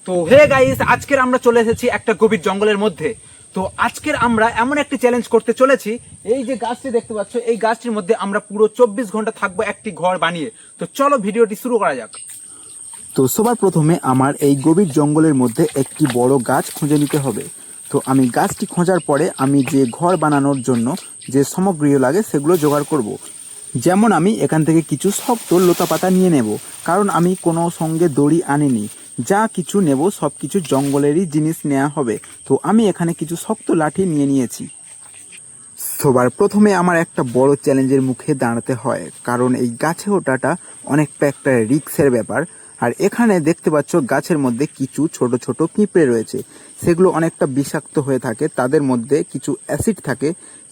তো hey guys, আজকের আমরা চলে এসেছি একটা গভীর জঙ্গলের মধ্যে। তো আজকের আমরা এমন একটি চ্যালেঞ্জ করতে চলেছি। এই যে গাছটি দেখতে পাচ্ছ, এই গাছটির মধ্যে আমরা পুরো 24 ঘন্টা থাকবো একটি ঘর বানিয়ে। তো চলো ভিডিওটি শুরু করা যাক। তো সবার প্রথমে আমার এই গভীর জঙ্গলের মধ্যে একটি বড় গাছ খুঁজে নিতে হবে। তো আমি গাছটি খোঁজার পরে আমি যে ঘর বানানোর জন্য যে সামগ্রী লাগে সেগুলো জোগাড় করব। যেমন আমি এখান থেকে কিছু শক্ত লতাপাতা নিয়ে নেব, কারণ আমি কোনো সঙ্গে দড়ি আনিনি। যা কিছু নেব সব কিছু জঙ্গলেরই জিনিস নেওয়া হবে। তো আমি এখানে কিছু শক্ত লাঠি নিয়ে নিয়েছি। সবার প্রথমে আমার একটা বড় চ্যালেঞ্জের মুখে দাঁড়াতে হয়, কারণ এই গাছে ওঠাটা অনেকটা একটা রিস্কের ব্যাপার। আর এখানে দেখতে পাচ্ছ গাছের মধ্যে কিছু ছোট ছোট পিঁপড়ে রয়েছে, সেগুলো অনেকটা বিষাক্ত হয়ে থাকে। তাদের মধ্যে কিছু অ্যাসিড থাকে,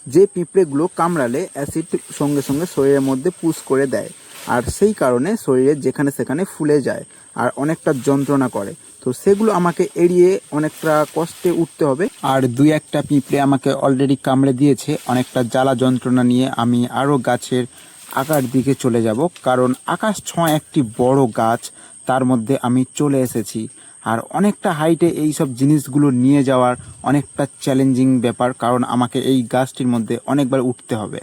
যে পিঁপড়েগুলো কামড়ালে অ্যাসিড সঙ্গে সঙ্গে শরীরের মধ্যে পুশ করে দেয়, আর সেই কারণে শরীরে যেখানে সেখানে ফুলে যায় আর অনেকটা যন্ত্রণা করে। তো সেগুলো আমাকে এড়িয়ে অনেকটা কষ্টে উঠতে হবে। আর দুই একটা পিঁপড়ে আমাকে অলরেডি কামড়ে দিয়েছে। অনেকটা জ্বালা যন্ত্রণা নিয়ে আমি আরও গাছের আগার দিকে চলে যাব, কারণ আকাশ ছোঁয়া একটি বড় গাছ, তার মধ্যে আমি চলে এসেছি। আর অনেকটা হাইটে এই সব জিনিসগুলো নিয়ে যাওয়ার অনেকটা চ্যালেঞ্জিং ব্যাপার, কারণ আমাকে এই গাছটির মধ্যে অনেকবার উঠতে হবে।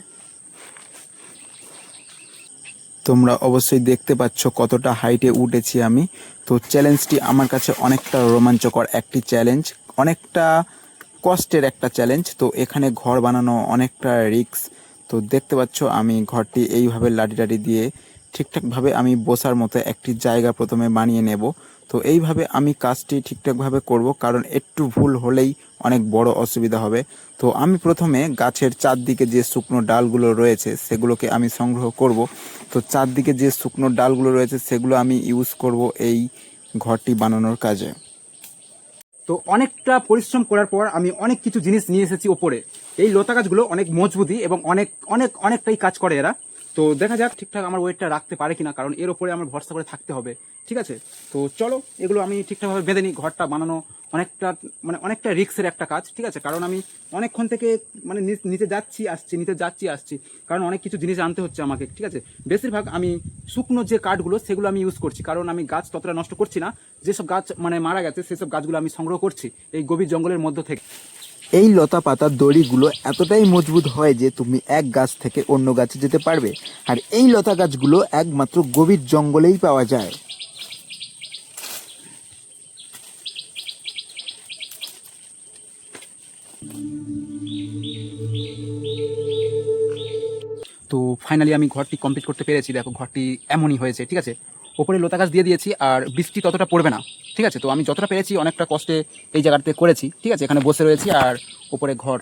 তোমরা অবশ্যই দেখতে পাচ্ছ কতটা হাইটে উঠেছি আমি। তো চ্যালেঞ্জটি আমার কাছে অনেকটা রোমাঞ্চকর একটি চ্যালেঞ্জ, অনেকটা কষ্টের একটা চ্যালেঞ্জ। তো এখানে ঘর বানানো অনেকটা রিস্ক। তো দেখতে পাচ্ছ আমি ঘরটি এইভাবে লাঠি টাঠি দিয়ে ঠিকঠাকভাবে আমি বসার মতো একটি জায়গা প্রথমে বানিয়ে নেব। তো এইভাবে আমি কাজটি ঠিকঠাকভাবে করব, কারণ একটু ভুল হলেই অনেক বড় অসুবিধা হবে। তো আমি প্রথমে গাছের চারদিকে যে শুকনো ডালগুলো রয়েছে সেগুলোকে আমি সংগ্রহ করব। তো চারদিকে যে শুকনো ডালগুলো রয়েছে সেগুলো আমি ইউজ করব এই ঘরটি বানানোর কাজে। তো অনেকটা পরিশ্রম করার পর আমি অনেক কিছু জিনিস নিয়ে এসেছি ওপরে। এই লতা গাছগুলো অনেক মজবুতি এবং অনেকটাই কাজ করে এরা। তো দেখা যাক ঠিকঠাক আমার ওয়েটটা রাখতে পারে কিনা, কারণ এর ওপরে আমার ভরসা করে থাকতে হবে। ঠিক আছে, তো চলো এগুলো আমি ঠিকঠাকভাবে বেঁধে নিই। ঘরটা বানানো অনেকটা রিস্কের একটা কাজ। ঠিক আছে, কারণ আমি অনেকক্ষণ থেকে নিচে যাচ্ছি আসছি, কারণ অনেক কিছু জিনিস আনতে হচ্ছে আমাকে। ঠিক আছে, বেশিরভাগ আমি শুকনো যে কাঠগুলো সেগুলো আমি ইউজ করছি, কারণ আমি গাছ ততটা নষ্ট করছি না। যেসব গাছ মারা গেছে সেসব গাছগুলো আমি সংগ্রহ করছি এই গভীর জঙ্গলের মধ্য থেকে। এই লতা পাতার দড়িগুলো এতটাই মজবুত হয় যে তুমি এক গাছ থেকে অন্য গাছে যেতে পারবে। আর এই লতা গাছগুলো একমাত্র গভীর জঙ্গলেই পাওয়া যায়। তো ফাইনালি আমি ঘরটি কমপ্লিট করতে পেরেছি। দেখো ঘরটি এমনই হয়েছে। ঠিক আছে, ওপরে লতা গাছ দিয়ে দিয়েছি আর বৃষ্টি ততটা পড়বে না। ঠিক আছে, তো আমি যতটা পেরেছি অনেকটা কষ্টে এই জায়গাতে করেছি। ঠিক আছে, এখানে বসে রয়েছি আর ওপরে ঘর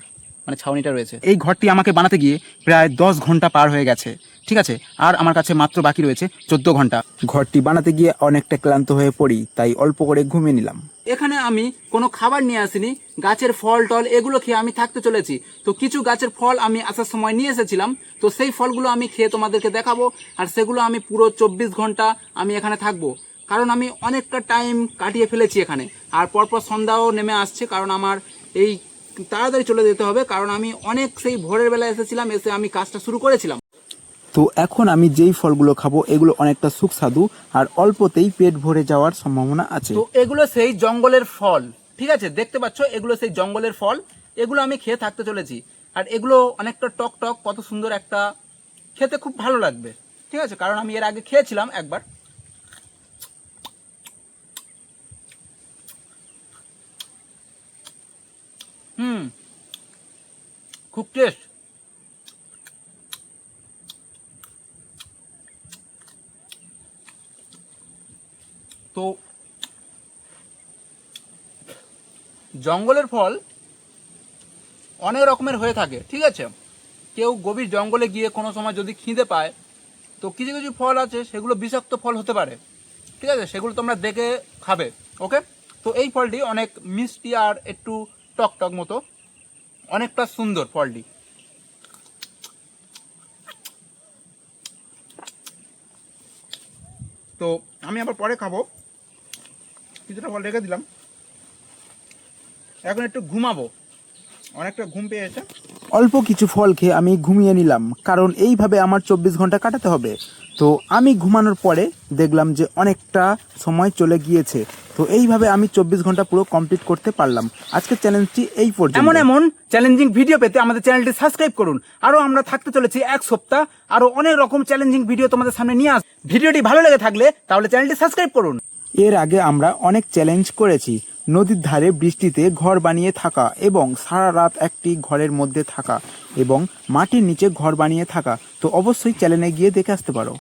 ছাউনিটা রয়েছে। এই ঘরটি আমাকে বানাতে গিয়ে প্রায় 10 ঘন্টা পার হয়ে গেছে। ঠিক আছে, আর আমার কাছে মাত্র বাকি রয়েছে 14 ঘন্টা। ঘরটি বানাতে গিয়ে অনেকটা ক্লান্ত হয়ে পড়ি, তাই অল্প করে ঘুমিয়ে নিলাম। এখানে আমি কোনো খাবার নিয়ে আসিনি, গাছের ফল টল এগুলো খেয়ে আমি থাকতে চলেছি। তো কিছু গাছের ফল আমি আসার সময় নিয়ে এসেছিলাম, তো সেই ফলগুলো আমি খেয়ে তোমাদেরকে দেখাবো। আর সেগুলো আমি পুরো 24 ঘন্টা আমি এখানে থাকবো, কারণ আমি অনেকটা টাইম কাটিয়ে ফেলেছি এখানে। আর পরপর সন্ধ্যাও নেমে আসছে, কারণ আমার এই তাড়াতাড়ি চলে যেতে হবে, কারণ আমি অনেক সেই ভোরের বেলা এসেছিলাম, এসে আমি কাজটা শুরু করেছিলাম। তো এখন আমি যেই ফলগুলো খাবো এগুলো অনেকটা সুস্বাদু আর অল্পতেই পেট ভরে যাওয়ার সম্ভাবনা আছে। তো এগুলো সেই জঙ্গলের ফল। ঠিক আছে, দেখতে পাচ্ছ এগুলো সেই জঙ্গলের ফল। এগুলো আমি খেয়ে থাকতে চলেছি। আর এগুলো অনেকটা টক টক, কত সুন্দর একটা, খেতে খুব ভালো লাগবে। ঠিক আছে, কারণ আমি এর আগে খেয়েছিলাম একবার। খুব টেস্ট। তো জঙ্গলের ফল অনেক রকমের হয়ে থাকে। ঠিক আছে, কেউ গভীর জঙ্গলে গিয়ে কোনো সময় যদি খিদে পায়, তো কিছু কিছু ফল আছে সেগুলো বিষাক্ত ফল হতে পারে। ঠিক আছে, সেগুলো তোমরা দেখে খাবে। ওকে, তো এই ফলটি অনেক মিষ্টি আর একটু টক টক মতো, অনেকটা সুন্দর ফলটি। তো আমি আবার পরে খাবো, কিছুটা ফল রেখে দিলাম। এখন একটু ঘুমাবো, অনেকটা ঘুম পেয়ে এসে। অল্প কিছু ফল খেয়ে আমি ঘুমিয়ে নিলাম, কারণ এইভাবে আমার 24 ঘন্টা কাটাতে হবে। তো আমি ঘুমানোর পরে দেখলাম যে অনেকটা সময় চলে গিয়েছে। তো এইভাবে আমি 24 ঘন্টা পুরো কমপ্লিট করতে পারলাম। আজকের চ্যালেঞ্জটি এই পর্যন্ত। এমন এমন চ্যালেঞ্জিং ভিডিও পেতে আমাদের চ্যানেলটি সাবস্ক্রাইব করুন। আরো আমরা থাকতে চলেছি এক সপ্তাহ, আরো অনেক রকম চ্যালেঞ্জিং ভিডিও তোমাদের সামনে নিয়ে আস। ভিডিওটি ভালো লেগে থাকলে তাহলে চ্যানেলটি সাবস্ক্রাইব করুন। এর আগে আমরা অনেক চ্যালেঞ্জ করেছি, নদীর ধারে বৃষ্টিতে ঘর বানিয়ে থাকা এবং সারা রাত একটি ঘরের মধ্যে থাকা এবং মাটির নিচে ঘর বানিয়ে থাকা। তো অবশ্যই চ্যানেলে গিয়ে দেখে আসতে পারো।